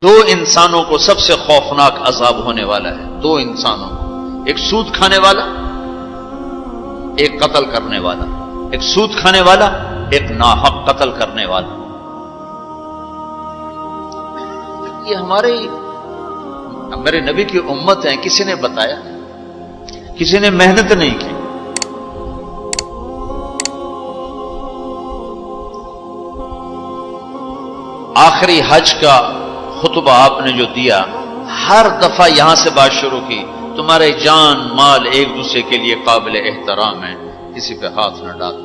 دو انسانوں کو سب سے خوفناک عذاب ہونے والا ہے، دو انسانوں کو، ایک سود کھانے والا، ایک قتل کرنے والا، ایک سود کھانے والا، ایک ناحق قتل کرنے والا۔ یہ میرے نبی کی امت ہے، کسی نے بتایا، کسی نے محنت نہیں کی۔ آخری حج کا خطبہ آپ نے جو دیا، ہر دفعہ یہاں سے بات شروع کی، تمہارے جان مال ایک دوسرے کے لیے قابل احترام ہے، کسی پہ ہاتھ نہ ڈالو۔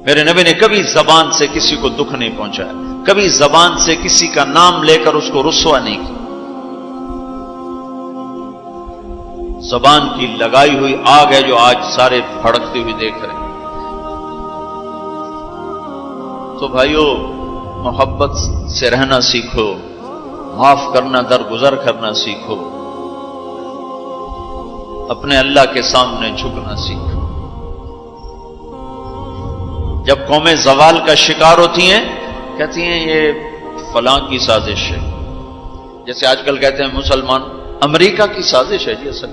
میرے نبی نے کبھی زبان سے کسی کو دکھ نہیں پہنچایا، کبھی زبان سے کسی کا نام لے کر اس کو رسوا نہیں کیا۔ زبان کی لگائی ہوئی آگ ہے جو آج سارے بھڑکتے ہوئے دیکھ رہے ہیں۔ تو بھائیو، محبت سے رہنا سیکھو، معاف کرنا، درگزر کرنا سیکھو، اپنے اللہ کے سامنے جھکنا سیکھو۔ جب قومیں زوال کا شکار ہوتی ہیں، کہتی ہیں یہ فلاں کی سازش ہے، جیسے آج کل کہتے ہیں مسلمان، امریکہ کی سازش ہے، جی اصل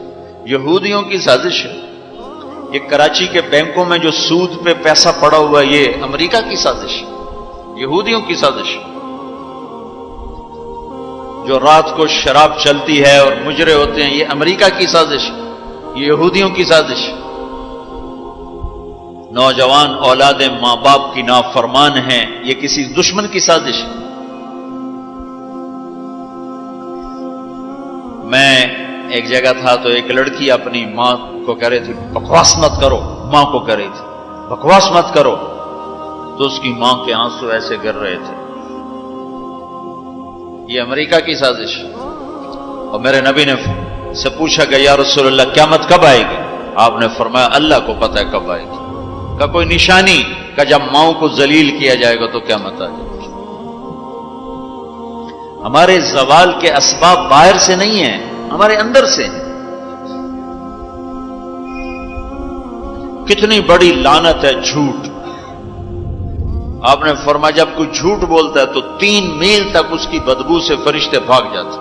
یہودیوں کی سازش ہے۔ یہ کراچی کے بینکوں میں جو سود پہ پیسہ پڑا ہوا ہے، یہ امریکہ کی سازش ہے، یہودیوں کی سازش ہے۔ جو رات کو شراب چلتی ہے اور مجرے ہوتے ہیں، یہ امریکہ کی سازش ہے، یہ یہودیوں کی سازش ہے۔ نوجوان اولاد ماں باپ کی نافرمان ہیں، یہ کسی دشمن کی سازش ہے۔ میں ایک جگہ تھا تو ایک لڑکی اپنی ماں کو کہہ رہی تھی بکواس مت کرو، ماں کو کہہ رہی تھی بکواس مت کرو، تو اس کی ماں کے آنسو ایسے گر رہے تھے۔ یہ امریکہ کی سازش ہے۔ اور میرے نبی نے سے پوچھا کہ یا رسول اللہ قیامت کب آئے گی؟ آپ نے فرمایا اللہ کو پتہ ہے کب آئے گی۔ کا کوئی نشانی کہ جب ماؤں کو ذلیل کیا جائے گا تو قیامت آ جائے گی۔ ہمارے زوال کے اسباب باہر سے نہیں ہیں، ہمارے اندر سے ہیں۔ کتنی بڑی لعنت ہے جھوٹ۔ آپ نے فرمایا جب کوئی جھوٹ بولتا ہے تو 3 میل تک اس کی بدبو سے فرشتے بھاگ جاتے،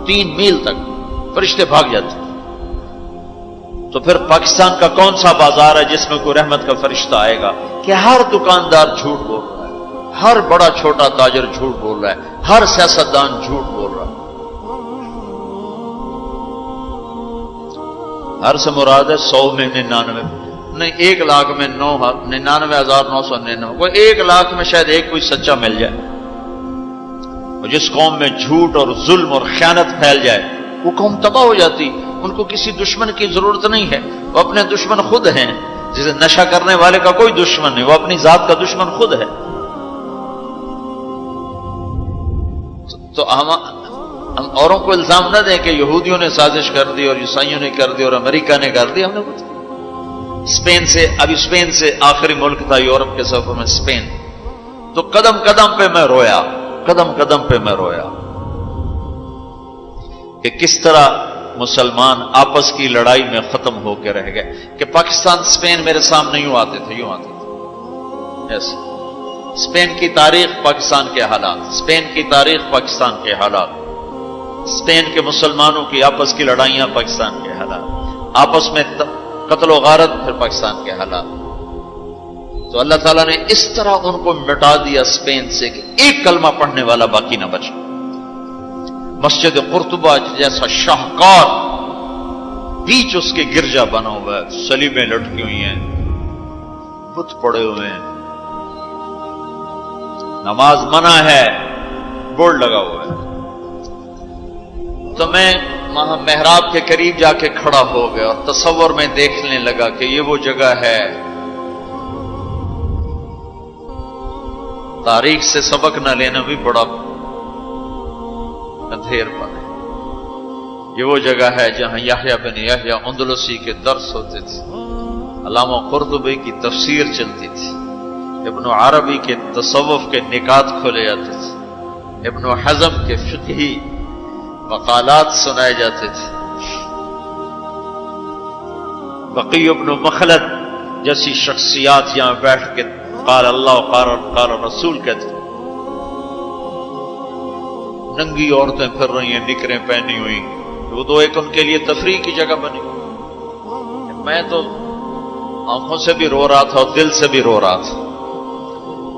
3 میل تک فرشتے بھاگ جاتے۔ تو پھر پاکستان کا کون سا بازار ہے جس میں کوئی رحمت کا فرشتہ آئے گا؟ کہ ہر دکاندار جھوٹ بول رہا ہے، ہر بڑا چھوٹا تاجر جھوٹ بول رہا ہے، ہر سیاستدان جھوٹ بول رہا ہے۔ ہر سے مراد ہے 100 میں 99 نہیں، 1 لاکھ میں 99,999، کوئی 1 لاکھ میں شاید ایک کوئی سچا مل جائے۔ اور جس قوم میں جھوٹ اور ظلم اور خیانت پھیل جائے وہ قوم تباہ ہو جاتی۔ ان کو کسی دشمن کی ضرورت نہیں ہے، وہ اپنے دشمن خود ہیں۔ جسے نشہ کرنے والے کا کوئی دشمن نہیں، وہ اپنی ذات کا دشمن خود ہے۔ تو ہم اوروں کو الزام نہ دیں کہ یہودیوں نے سازش کر دی اور عیسائیوں نے کر دی اور امریکہ نے کر دی۔ ہم نے اسپین سے آخری ملک تھا یورپ کے سفر میں، اسپین، تو قدم قدم پہ میں رویا، قدم قدم پہ میں رویا کہ کس طرح مسلمان آپس کی لڑائی میں ختم ہو کے رہ گئے۔ کہ پاکستان اسپین میرے سامنے یوں آتے تھے، یوں آتے تھے ایسے۔ اسپین کی تاریخ، پاکستان کے حالات، اسپین کی تاریخ، پاکستان کے حالات، اسپین کے مسلمانوں کی آپس کی لڑائیاں، پاکستان کے حالات، آپس میں قتل و غارت، پھر پاکستان کے حالات۔ تو اللہ تعالیٰ نے اس طرح ان کو مٹا دیا اسپین سے کہ ایک کلمہ پڑھنے والا باقی نہ بچا۔ مسجد قرطبہ جیسا شاہکار بیچ اس کے گرجا بنا ہوا ہے، صلیبیں لٹکی ہوئی ہیں، بت پڑے ہوئے ہیں، نماز منع ہے، بورڈ لگا ہوا ہے۔ تو میں وہاں محراب کے قریب جا کے کھڑا ہو گیا اور تصور میں دیکھنے لگا کہ یہ وہ جگہ ہے، تاریخ سے سبق نہ لینا بھی بڑا اندھیر پر ہے۔ یہ وہ جگہ ہے جہاں یحییٰ بن یحییٰ اندلسی کے درس ہوتے تھے، علامہ قرطبی کی تفسیر چلتی تھی، ابن عربی کے تصوف کے نکات کھولے جاتے تھے، ابن حزم کے فقہی مقالات سنائے جاتے تھے، بقی ابن مخلد جیسی شخصیات یہاں بیٹھ کے قال اللہ قال رسول کہتے۔ ننگی عورتیں پھر رہی ہیں نکریں پہنی ہوئی، وہ تو ایک ان کے لیے تفریح کی جگہ بنی۔ میں تو آنکھوں سے بھی رو رہا تھا اور دل سے بھی رو رہا تھا،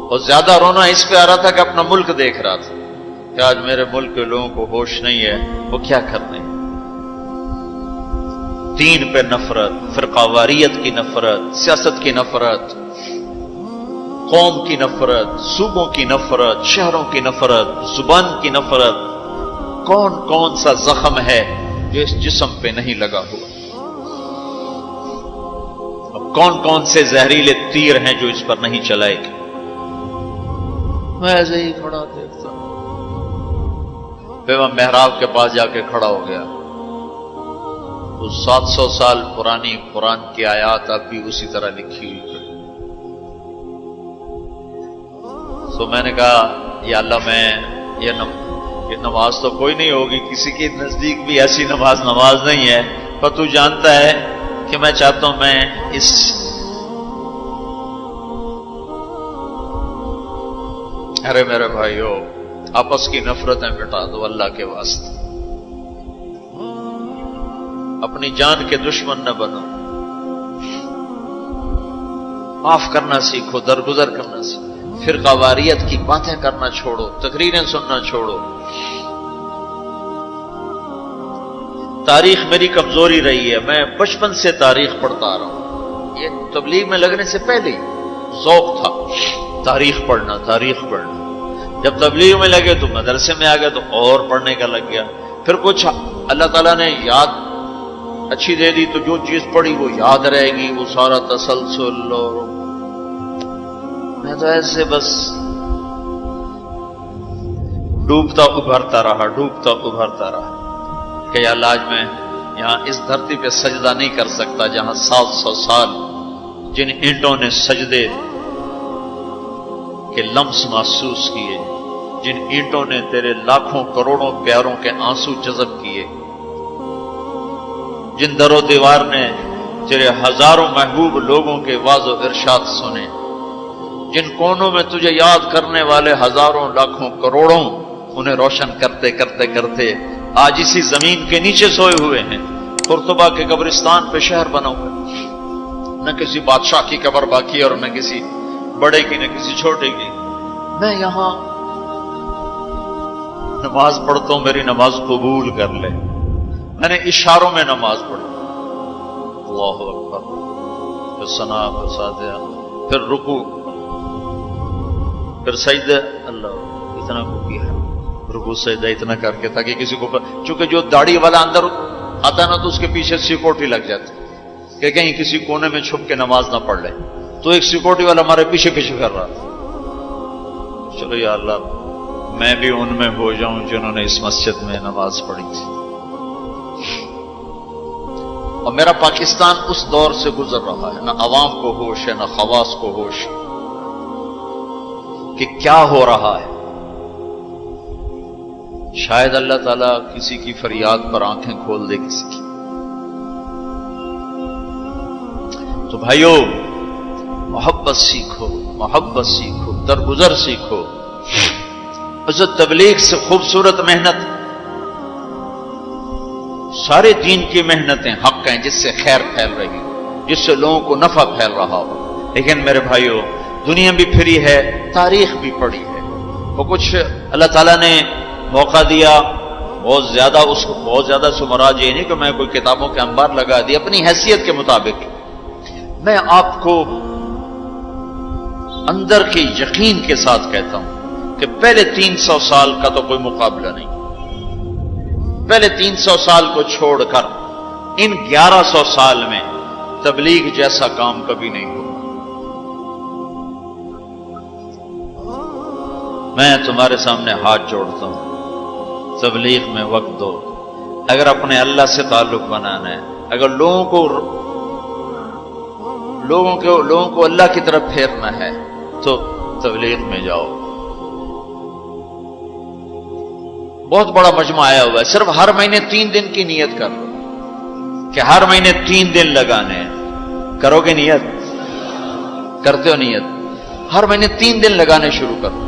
اور زیادہ رونا اس پہ آ رہا تھا کہ اپنا ملک دیکھ رہا تھا کہ آج میرے ملک کے لوگوں کو ہوش نہیں ہے، وہ کیا کرتے ہیں۔ دین پہ نفرت، فرقہ واریت کی نفرت، سیاست کی نفرت، قوم کی نفرت، صوبوں کی نفرت، شہروں کی نفرت، زبان کی نفرت، کون کون سا زخم ہے جو اس جسم پہ نہیں لگا ہوا، اب کون کون سے زہریلے تیر ہیں جو اس پر نہیں چلائے گے۔ میں ایسے ہی کھڑا دیکھتا ہوں، پھر میں محراب کے پاس جا کے کھڑا ہو گیا، تو 700 سال پرانی قرآن کی آیات اب بھی اسی طرح لکھی ہوئی ہے۔ تو میں نے کہا یا اللہ، میں یہ نماز تو کوئی نہیں ہوگی، کسی کے نزدیک بھی ایسی نماز نہیں ہے، پر تو جانتا ہے کہ میں چاہتا ہوں میں اس ارے میرے بھائیو، آپس کی نفرتیں مٹا دو اللہ کے واسطے، اپنی جان کے دشمن نہ بنو، معاف کرنا سیکھو، درگزر کرنا سیکھو، فرقہ واریت کی باتیں کرنا چھوڑو، تقریریں سننا چھوڑو۔ تاریخ میری کمزوری رہی ہے، میں بچپن سے تاریخ پڑھتا آ رہا ہوں، یہ تبلیغ میں لگنے سے پہلے ہی ذوق تھا تاریخ پڑھنا۔ جب تبلیغ میں لگے تو مدرسے میں آ گئے تو اور پڑھنے کا لگ گیا، پھر کچھ اللہ تعالیٰ نے یاد اچھی دے دی تو جو چیز پڑھی وہ یاد رہے گی، وہ سارا تسلسل، اور میں تو ایسے بس ڈوبتا ابھرتا رہا کہ یا اللہ آج میں یہاں اس دھرتی پہ سجدہ نہیں کر سکتا جہاں 700 سال جن اینٹوں نے سجدے کے لمس محسوس کیے، جن اینٹوں نے تیرے لاکھوں کروڑوں پیاروں کے آنسو جذب کیے، جن در و دیوار نے تیرے ہزاروں محبوب لوگوں کے واز و ارشاد سنے، جن کونوں میں تجھے یاد کرنے والے ہزاروں لاکھوں کروڑوں، انہیں روشن کرتے کرتے کرتے آج اسی زمین کے نیچے سوئے ہوئے ہیں، قرطبہ کے قبرستان پہ شہر بنا ہوا، نہ کسی بادشاہ کی قبر باقی اور نہ کسی بڑے کی نہ کسی چھوٹے کی۔ میں یہاں نماز پڑھتا ہوں، میری نماز قبول کر لے۔ میں نے اشاروں میں نماز پڑھی، اللہ اکبر، پھر ثنا، پھر سجدہ، پھر رکوع، پھر سجدہ، اللہ اتنا کو کیا، رکوع سجدہ اتنا کر کے تاکہ کسی کو، چونکہ جو داڑھی والا اندر آتا ہے نا تو اس کے پیچھے سیکورٹی لگ جاتی کہ کہیں کسی کونے میں چھپ کے نماز نہ پڑھ لے، تو ایک سیکورٹی والا ہمارے پیچھے کر رہا تھا۔ چلو یا اللہ میں بھی ان میں ہو جاؤں جنہوں نے اس مسجد میں نماز پڑھی تھی۔ اور میرا پاکستان اس دور سے گزر رہا ہے، نہ عوام کو ہوش ہے نہ خواص کو ہوش کہ کیا ہو رہا ہے۔ شاید اللہ تعالیٰ کسی کی فریاد پر آنکھیں کھول دے کسی کی۔ تو بھائیو، محبت سیکھو، درگزر سیکھو۔ عزت تبلیغ سے خوبصورت محنت، سارے دین کی محنتیں حق ہیں جس سے خیر پھیل رہی، جس سے لوگوں کو نفع پھیل رہا ہو، لیکن میرے بھائیو دنیا بھی پھری ہے، تاریخ بھی پڑی ہے، وہ کچھ اللہ تعالیٰ نے موقع دیا بہت زیادہ سے مراد یہ نہیں کہ میں کوئی کتابوں کے انبار لگا دی، اپنی حیثیت کے مطابق میں آپ کو اندر کے یقین کے ساتھ کہتا ہوں کہ پہلے 300 سال کا تو کوئی مقابلہ نہیں، پہلے 300 سال کو چھوڑ کر ان 1100 سال میں تبلیغ جیسا کام کبھی نہیں ہوا۔ میں تمہارے سامنے ہاتھ جوڑتا ہوں، تبلیغ میں وقت دو، اگر اپنے اللہ سے تعلق بنانا ہے، اگر لوگوں کو اللہ کی طرف پھیرنا ہے تو تبلیغ میں جاؤ۔ بہت بڑا مجمع آیا ہوا ہے، صرف ہر مہینے 3 دن کی نیت کر لو کہ ہر مہینے 3 دن لگانے ہیں۔ کرو گے نیت؟ کرتے ہو نیت؟ ہر مہینے 3 دن لگانے شروع کر دو۔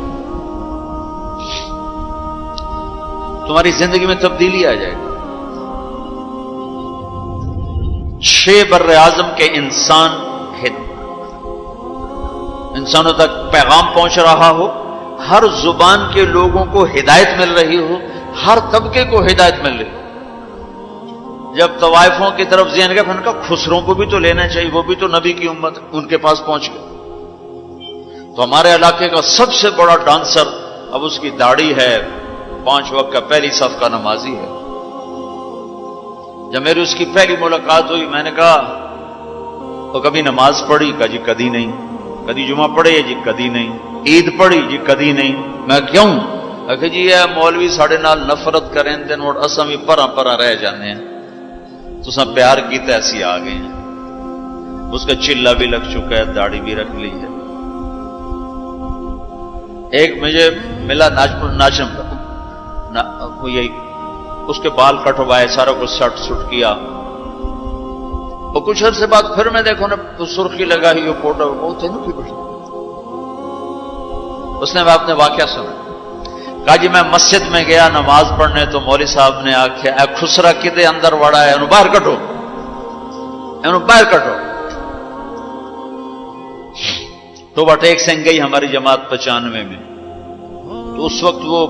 تمہاری زندگی میں تبدیلی آ جائے گی. 6 بر اعظم کے انسانوں تک پیغام پہنچ رہا ہو، ہر زبان کے لوگوں کو ہدایت مل رہی ہو، ہر طبقے کو ہدایت مل رہی ہو. جب طوائفوں کی طرف ذہن گیا، ان کا خسروں کو بھی تو لینا چاہیے، وہ بھی تو نبی کی امت، ان کے پاس پہنچ گئے. تو ہمارے علاقے کا سب سے بڑا ڈانسر اب اس کی داڑھی ہے، 5 وقت کا پہلی صف کا نمازی ہے. جب میری اس کی پہلی ملاقات ہوئی، میں نے کہا تو کبھی نماز پڑھی؟ کہا جی کدی نہیں. کدی جمعہ پڑھے؟ جی کدی نہیں. عید پڑھی؟ جی کدی نہیں. میں کیوں؟ کہ جی یہ مولوی ساڑھے نال نفرت کریں دن اور اساں بھی پرا پرا رہ جانے ہیں، تو سب پیار کی ایسی آ گئے ہیں. اس کا چلا بھی لگ چکا ہے، داڑھی بھی رکھ لی ہے. ایک مجھے ملا ناچم یہی اس کے بال کٹوائے، سارا کچھ سٹ کیا، اور کچھ عرصے بعد پھر میں دیکھو نا سرخی لگا ہی فوٹو بہت ہے نا. اس نے اپنے واقعہ سنا. کہا جی میں مسجد میں گیا نماز پڑھنے، تو مولوی صاحب نے آخیا اے خسرا کدے اندر وڑا ہے، باہر کٹو، باہر کٹو. تو ٹیک سنگھ گئی ہماری جماعت 95 میں. تو اس وقت وہ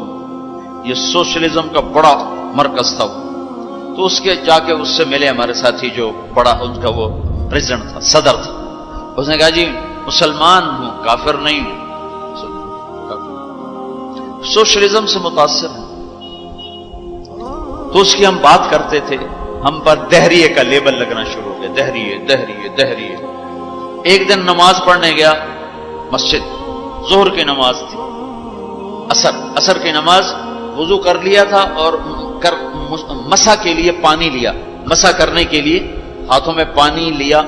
یہ سوشلزم کا بڑا مرکز تھا. تو اس کے جا کے اس سے ملے ہمارے ساتھی، جو بڑا ان کا وہ پریزیڈنٹ تھا، صدر تھا. اس نے کہا جی مسلمان ہوں، کافر نہیں ہوں، سوشلزم سے متاثر ہیں. تو اس کی ہم بات کرتے تھے، ہم پر دہریے کا لیبل لگنا شروع ہو گیا، دہریے دہریے دہریے. ایک دن نماز پڑھنے گیا مسجد، ظہر کی نماز تھی، عصر کی نماز. وضو کر لیا تھا اور مسح کے لیے پانی لیا، مسح کرنے کے لیے ہاتھوں میں پانی لیا.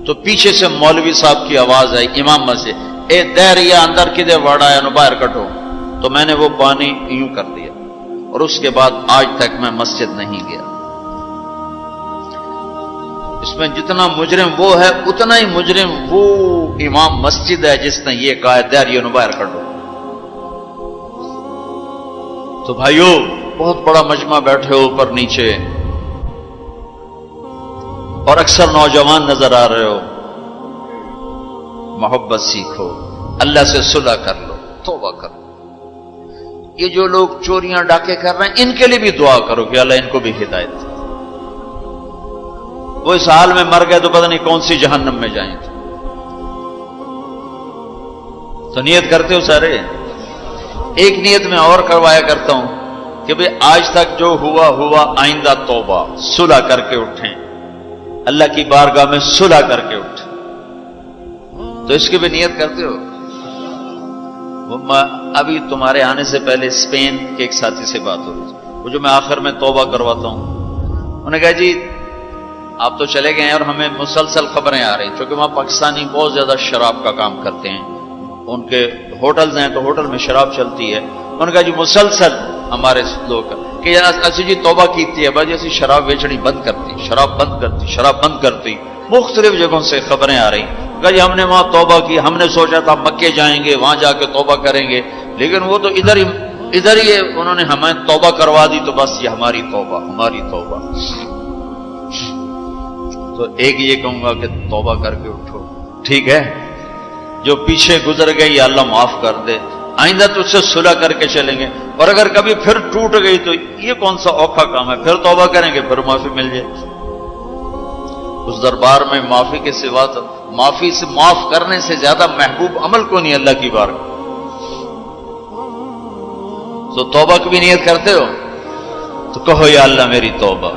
تو پیچھے سے مولوی صاحب کی آواز آئی امام مسجد، اے دہریا اندر کدے وڑا ہے، باہر کٹو. تو میں نے وہ پانی یوں کر دیا، اور اس کے بعد آج تک میں مسجد نہیں گیا. اس میں جتنا مجرم وہ ہے، اتنا ہی مجرم وہ امام مسجد ہے جس نے یہ کہا ہے دہریا باہر کٹو. تو بھائیو بہت بڑا مجمع بیٹھے ہو اوپر نیچے، اور اکثر نوجوان نظر آ رہے ہو. محبت سیکھو، اللہ سے صلح کر لو، توبہ کرو. یہ جو لوگ چوریاں ڈاکے کر رہے ہیں، ان کے لیے بھی دعا کرو کہ اللہ ان کو بھی ہدایت دے. وہ اس حال میں مر گئے تو پتہ نہیں کون سی جہنم میں جائیں. تو نیت کرتے ہو سارے؟ ایک نیت میں اور کروایا کرتا ہوں کہ بھئی آج تک جو ہوا آئندہ توبہ، صلح کر کے اٹھیں، اللہ کی بارگاہ میں صلح کر کے اٹھیں. تو اس کی بھی نیت کرتے ہو؟ ابھی تمہارے آنے سے پہلے اسپین کے ایک ساتھی سے بات ہو رہی تھی، وہ جو میں آخر میں توبہ کرواتا ہوں. انہوں نے کہا جی آپ تو چلے گئے ہیں اور ہمیں مسلسل خبریں آ رہی ہیں، چونکہ وہاں پاکستانی بہت زیادہ شراب کا کام کرتے ہیں، ان کے ہوٹلز ہیں تو ہوٹل میں شراب چلتی ہے. انہوں نے کہا جی مسلسل ہمارے لوگ کہ اسی جی توبہ کیتی ہے باجی، اسی شراب بیچنی بند کرتی، شراب بند کرتی. مختلف جگہوں سے خبریں آ رہی. کہا جی ہم نے وہاں توبہ کی، ہم نے سوچا تھا مکے جائیں گے، وہاں جا کے توبہ کریں گے، لیکن وہ تو ادھر ہی انہوں نے ہمیں توبہ کروا دی. تو بس یہ ہماری توبہ. تو ایک یہ کہوں گا کہ توبہ کر کے اٹھو، ٹھیک ہے؟ جو پیچھے گزر گئی اللہ معاف کر دے، آئندہ تجھ سے صلح کر کے چلیں گے. اور اگر کبھی پھر ٹوٹ گئی تو یہ کون سا اوکھا کام ہے، پھر توبہ کریں گے، پھر معافی مل جائے. اس دربار میں معافی کے سوا تو معافی سے معاف کرنے سے زیادہ محبوب عمل کو نہیں اللہ کی بارگاہ. تو توبہ کی بھی نیت کرتے ہو تو کہو یا اللہ میری توبہ،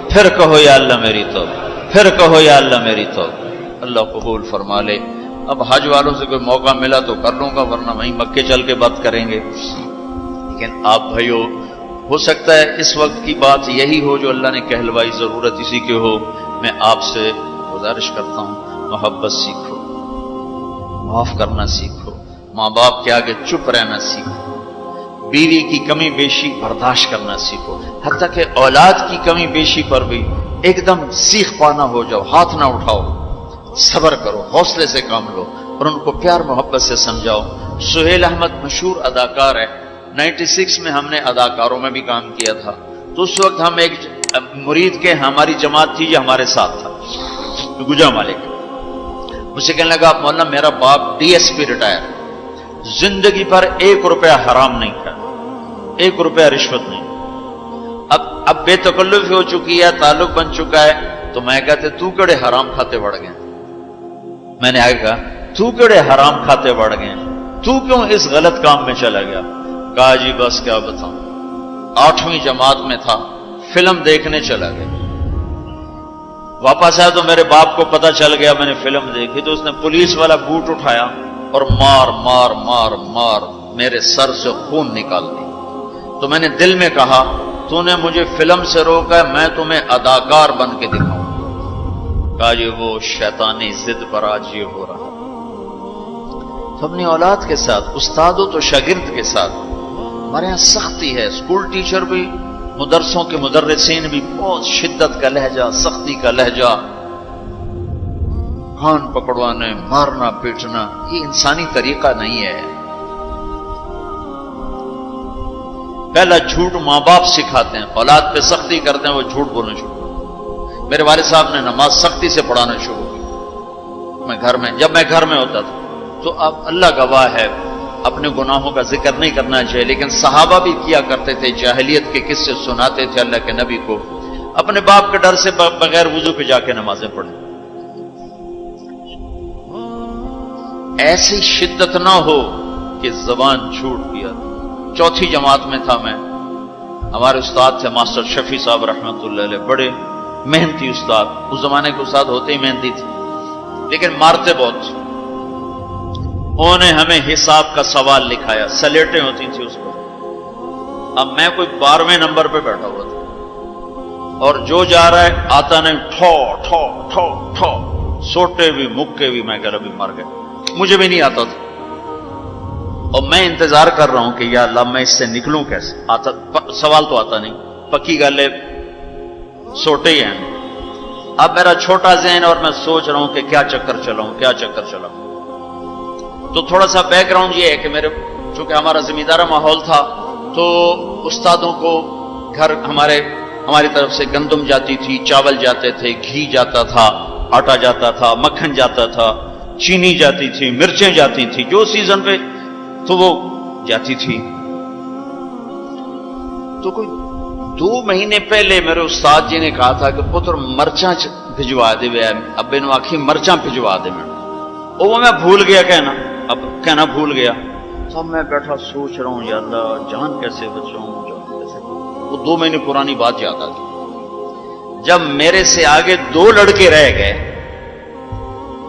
پھر کہو یا اللہ میری توبہ، پھر کہو یا اللہ میری توبہ. اللہ قبول فرما لے. اب حج والوں سے کوئی موقع ملا تو کر لوں گا، ورنہ وہیں مکے چل کے بات کریں گے. لیکن آپ بھائیو، ہو سکتا ہے اس وقت کی بات یہی ہو جو اللہ نے کہلوائی، ضرورت اسی کی ہو. میں آپ سے گزارش کرتا ہوں محبت سیکھو، معاف کرنا سیکھو، ماں باپ کے آگے چپ رہنا سیکھو، بیوی کی کمی بیشی برداشت کرنا سیکھو، حتیٰ کہ اولاد کی کمی بیشی پر بھی ایک دم سیخ پانا ہو جاؤ، ہاتھ نہ اٹھاؤ، صبر کرو، حوصلے سے کام لو اور ان کو پیار محبت سے سمجھاؤ. سہیل احمد مشہور اداکار ہے، 96 میں ہم نے اداکاروں میں بھی کام کیا تھا، تو اس وقت ہم ایک مرید کے ہماری جماعت تھی جو ہمارے ساتھ تھا، گجا مالک، مجھے کہنے لگا مولانا میرا باپ ڈی ایس پی ریٹائر، زندگی پر 1 روپیہ حرام نہیں کھایا، 1 روپیہ رشوت نہیں، اب بے تکلف ہو چکی ہے، تعلق بن چکا ہے، تو میں کہتے تو کڑے حرام کھاتے بڑھ گئے، میں نے آگے کہا تو کڑے حرام کھاتے بڑھ گئے، تو کیوں اس غلط کام میں چلا گیا؟ کہا جی بس کیا بتاؤں، 8ویں جماعت میں تھا، فلم دیکھنے چلا گیا، واپس آیا تو میرے باپ کو پتا چل گیا میں نے فلم دیکھی، تو اس نے پولیس والا بوٹ اٹھایا اور مار مار مار مار میرے سر سے خون نکال دی، تو میں نے دل میں کہا تو نے مجھے فلم سے روکا ہے، میں تمہیں اداکار بن کے دکھاؤں۔ کہا جی وہ شیطانی ضد پر آج یہ ہو رہا، تو اپنی اولاد کے ساتھ، استاد ہو تو شاگرد کے ساتھ ہمارے یہاں سختی ہے، اسکول ٹیچر بھی، مدرسوں کے مدرسین بھی بہت شدت کا لہجہ، سختی کا لہجہ، کان پکڑوانے، مارنا پیٹنا، یہ انسانی طریقہ نہیں ہے۔ پہلا جھوٹ ماں باپ سکھاتے ہیں، اولاد پہ سختی کرتے ہیں، وہ جھوٹ بولنا شروع۔ میرے والد صاحب نے نماز سختی سے پڑھانا شروع کی، جب میں گھر میں ہوتا تھا، تو اب اللہ گواہ ہے اپنے گناہوں کا ذکر نہیں کرنا چاہیے، لیکن صحابہ بھی کیا کرتے تھے، جاہلیت کے قصے سناتے تھے اللہ کے نبی کو، اپنے باپ کے ڈر سے بغیر وضو کے جا کے نمازیں پڑھیں۔ ایسی شدت نہ ہو کہ زبان چھوٹ گیا۔ 4تھی جماعت میں تھا میں، ہمارے استاد تھے ماسٹر شفیع صاحب رحمۃ اللہ علیہ، بڑے محنتی استاد، اس زمانے کے استاد ہوتے ہی محنتی تھے، لیکن مارتے بہت۔ انہوں نے ہمیں حساب کا سوال لکھایا، سلیٹیں ہوتی تھیں اس پر، اب میں کوئی 12ویں نمبر پہ بیٹھا ہوا تھا، اور جو جا رہا ہے آتا نہیں، ٹھو ٹھو ٹھو ٹھو، سوٹے بھی مکے بھی، میں کہہ رہا بھی مر گئے، مجھے بھی نہیں آتا تھا، اور میں انتظار کر رہا ہوں کہ یا اللہ میں اس سے نکلوں کیسے، سوال تو آتا نہیں، پکی گل ہے سوٹے ہی ہیں۔ اب میرا چھوٹا ذہن اور میں سوچ رہا ہوں کہ کیا چکر چلاؤں، کیا چکر چلاؤں۔ تو تھوڑا سا بیک گراؤنڈ یہ ہے کہ چونکہ ہمارا زمیندارہ ماحول تھا، تو استادوں کو گھر ہماری طرف سے گندم جاتی تھی، چاول جاتے تھے، گھی جاتا تھا، آٹا جاتا تھا، مکھن جاتا تھا، چینی جاتی تھی، مرچیں جاتی تھی، جو سیزن پہ تو وہ جاتی تھی۔ تو کوئی 2 مہینے پہلے میرے استاد جی نے کہا تھا کہ پتر مرچاں بھجوا دے، ابے نو آخی مرچاں بھجوا دے، وہ میں بھول گیا کہنا بھول گیا۔ سب میں بیٹھا سوچ رہا ہوں یا اللہ جان کیسے بچاؤں، جان کیسے، وہ 2 مہینے پرانی بات یاد آ گئی۔ جب میرے سے آگے 2 لڑکے رہ گئے،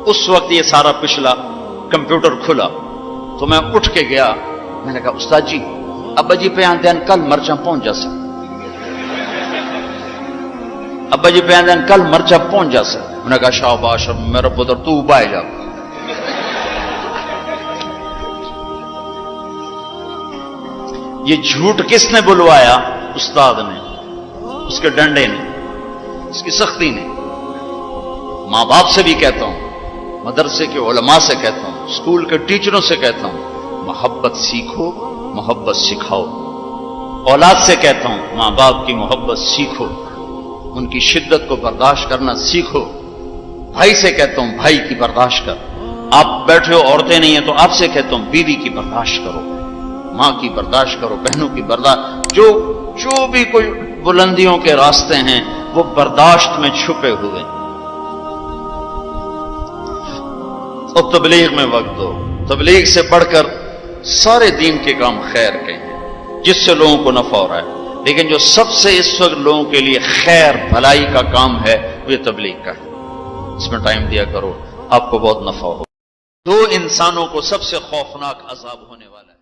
اس وقت یہ سارا پچھلا کمپیوٹر کھلا، تو میں اٹھ کے گیا، میں نے کہا استاد جی ابا جی پہ آندین کل مرچاں پہنچ جا سکتے، ابا جی پہ آندین کل مرچاں پہنچ جا سکتے۔ میں نے کہا شاباش میرا پتر تو بائے جا۔ یہ جھوٹ کس نے بلوایا؟ استاد نے، اس کے ڈنڈے نے، اس کی سختی نے۔ ماں باپ سے بھی کہتا ہوں، مدرسے کے علماء سے کہتا ہوں، اسکول کے ٹیچروں سے کہتا ہوں، محبت سیکھو، محبت سکھاؤ۔ اولاد سے کہتا ہوں ماں باپ کی محبت سیکھو، ان کی شدت کو برداشت کرنا سیکھو۔ بھائی سے کہتا ہوں بھائی کی برداشت کر، آپ بیٹھے ہو عورتیں نہیں ہیں تو آپ سے کہتا ہوں بیوی کی برداشت کرو، ماں کی برداشت کرو، بہنوں کی برداشت، جو بھی کوئی بلندیوں کے راستے ہیں وہ برداشت میں چھپے ہوئے۔ اور تبلیغ میں وقت دو، تبلیغ سے بڑھ کر سارے دین کے کام خیر کے ہیں جس سے لوگوں کو نفع ہو رہا ہے، لیکن جو سب سے اس وقت لوگوں کے لیے خیر بھلائی کا کام ہے وہ یہ تبلیغ کا ہے، اس میں ٹائم دیا کرو، آپ کو بہت نفع ہو۔ 2 انسانوں کو سب سے خوفناک عذاب ہونے والا ہے۔